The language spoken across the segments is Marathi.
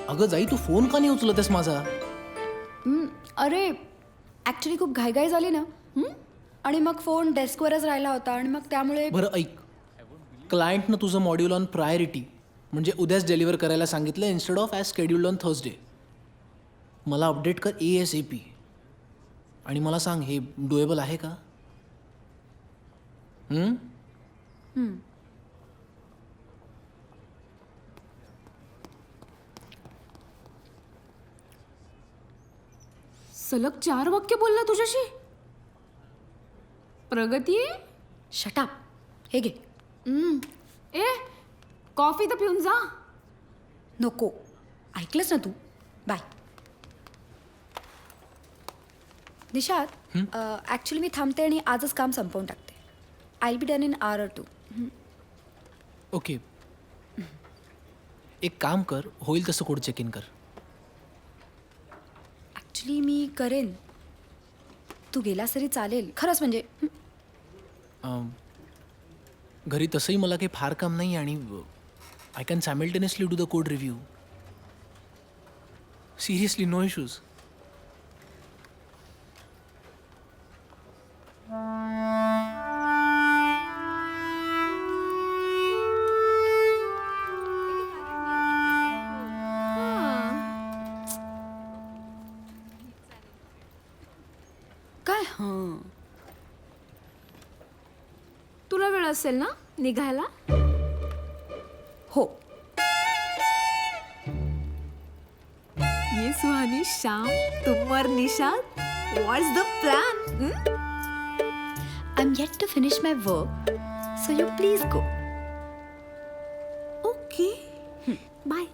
अगं जाई, तू फोन का नाही उचलतेस माझा? अरे ॲक्च्युली खूप घाईघाई झाली ना. आणि मग फोन डेस्कवरच राहिला होता आणि मग त्यामुळे बरं ऐक, क्लायंटनं तुझं मॉड्यूल ऑन प्रायोरिटी म्हणजे उद्याच डिलिव्हर करायला सांगितलं instead of as scheduled on Thursday. मला अपडेट कर ASAP आणि मला सांग हे डुएबल आहे का? सलग 4 वाक्य बोलला तुझ्याशी. प्रगती. शटाप. हे घे. ए कॉफी तर पिऊन जा. नको. ऐकलंस ना तू. बाय. निशाद, ॲक्च्युली मी थांबते आणि आजच काम संपवून टाकते. I be done in hour or two. Okay, एक काम कर, होईल तसं कोड चेक इन कर. ॲक्च्युली मी करेन. तू गेलास तरी चालेल खरंच म्हणजे. घरी तसंही मला काही फार काम नाही आणि I can simultaneously do the code review. Seriously no issues. काय हां. तुला वेळ असेल ना निघायला. हो. ये सुहानी शाम तुम और Nishad. What's the plan? I am yet to finish my work, so you please go. Okay bye.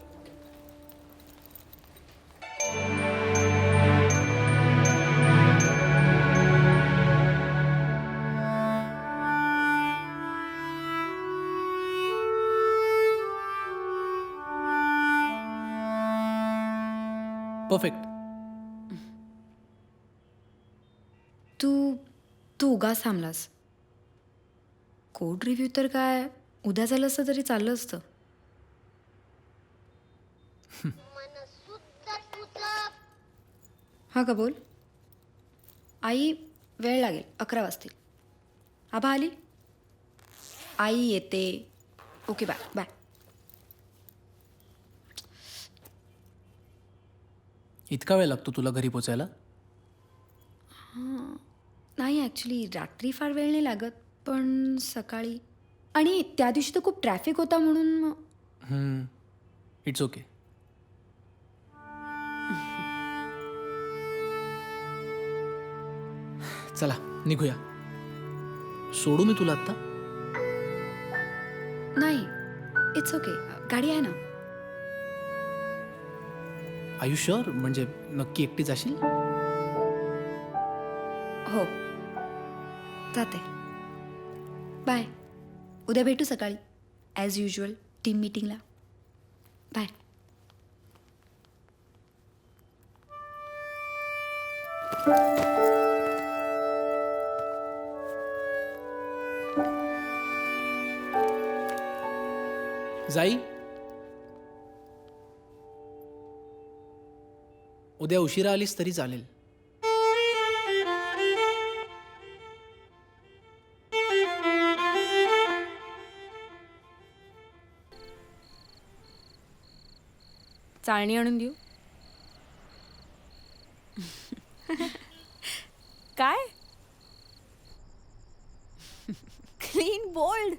Perfect. तू तू उगाच थांबलास. कोड रिव्ह्यू तर काय उद्या झालं असतं तरी चाललं असतं. हा का बोल. आई वेळ लागेल 11 वाजतील. आबा आली. आई येते. Okay bye bye. इतका वेळ लागतो तुला घरी पोचायला? नाही ॲक्च्युली रात्री फार वेळ नाही लागत पण सकाळी आणि त्या दिवशी तर खूप ट्रॅफिक होता म्हणून इट्स ओके. चला निघूया. सोडू मी तुला आत्ता? नाही इट्स ओके. गाडी आहे ना. Are you sure? म्हणजे नक्की एकटी जाशील? हो जाते. बाय. उद्या भेटू सकाळी ॲज युजल टीम मीटिंगला. बाय. जाई, उद्या उशिरा आलीस तरी चालेल. चाळणी आणून देऊ. काय क्लीन बोल्ड.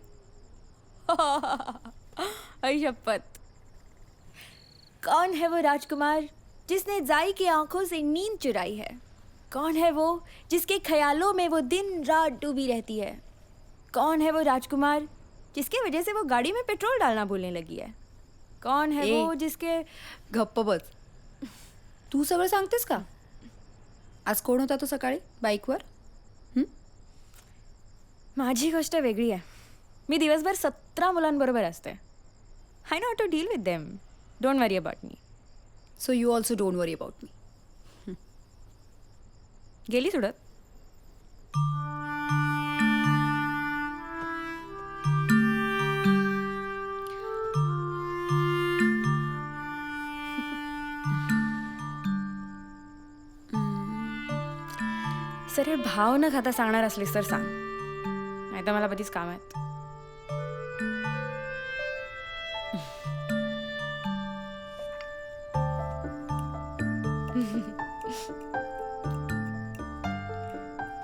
आई शपथ. कौन है वो राजकुमार जिसने जाई की आंखों से नींद चुराई है? कौन है वो जिसके ख्यालों में वो दिन रात डूबी रहती है? कौन है वो राजकुमार जिसकी वजह से वो गाड़ी में पेट्रोल डालना भूलने लगी है? कौन है वो जिसके. गप्प बस. तू सगळं सांगतेस का? आज कोण होता तो सकाळी बाईकवर? माझी गोष्ट वेगळी आहे. मी दिवसभर 17 मुलांबरोबर असते. I know how to deal with them. Don't worry about me. So you also don't worry about me. गेली सोडत. सरळ भाव न खाता सांगणार असलीस तर सांग, नाही तर मला कधीच काम आहेत.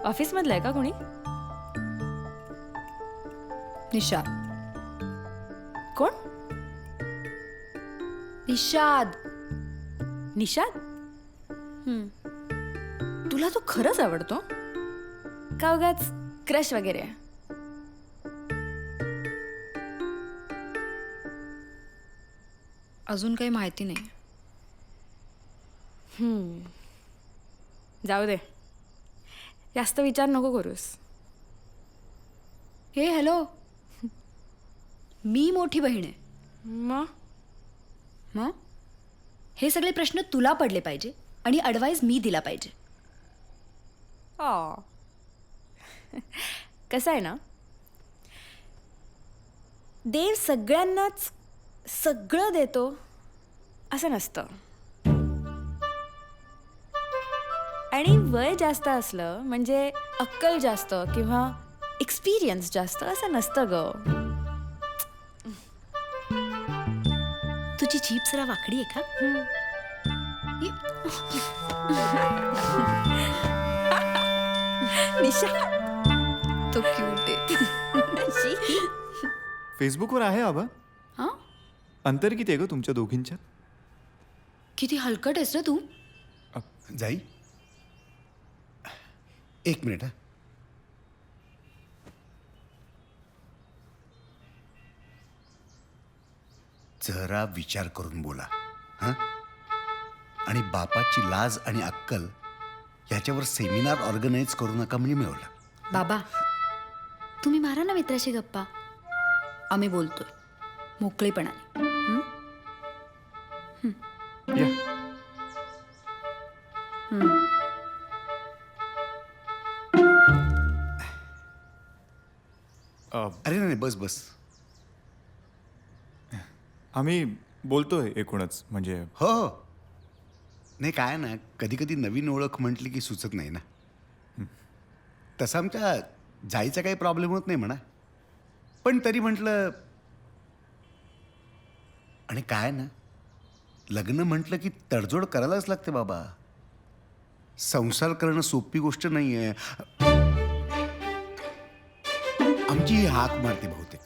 ऑफिसमधलं आहे का कोणी? निषाद. कोण? निषाद. निषाद? तुला तो खरंच आवडतो का उगाच क्रश वगैरे? अजून काही माहिती नाही. जाऊ दे, जास्त विचार नको करूस. हे हॅलो, मी मोठी बहीण आहे. मग हे सगळे प्रश्न तुला पडले पाहिजे आणि ॲडवाईस मी दिला पाहिजे. कसं आहे ना, देव सगळ्यांनाच सगळं देतो असं नसतं. आणि वय जास्त असलं म्हणजे अक्कल जास्त किंवा एक्सपिरियन्स जास्त असं नसतं ग. तुझी जीभ जरा वाकडी आहे का? निशा तो क्यूट आहे. फेसबुकवर आहे आबा. हां, अंतर किती आहे ग तुमच्या दोघींच्यात? किती हलकट आहेस रे तू. जाई, एक मिनिट. जरा विचार करून बोला. हां, आणि बापाची लाज आणि अक्कल याच्यावर सेमिनार ऑर्गनाईज करू नका म्हणजे मिळवलं. बाबा, तुम्ही मारा ना मित्राशी गप्पा. आम्ही बोलतोय मोकळेपणाने. या. अरे नाही, बस बस. आम्ही बोलतोय एकूणच म्हणजे. हो हो, नाही काय ना, कधी कधी नवीन ओळख म्हटली की सुचत नाही ना. तसं आमच्या जायचा काही प्रॉब्लेम होत नाही म्हणा, पण तरी म्हटलं. आणि काय ना, लग्न म्हटलं की तडजोड करायलाच लागते बाबा. संसार करणं सोपी गोष्ट नाही आहे. आमची ही हाक मारते बहुतेक.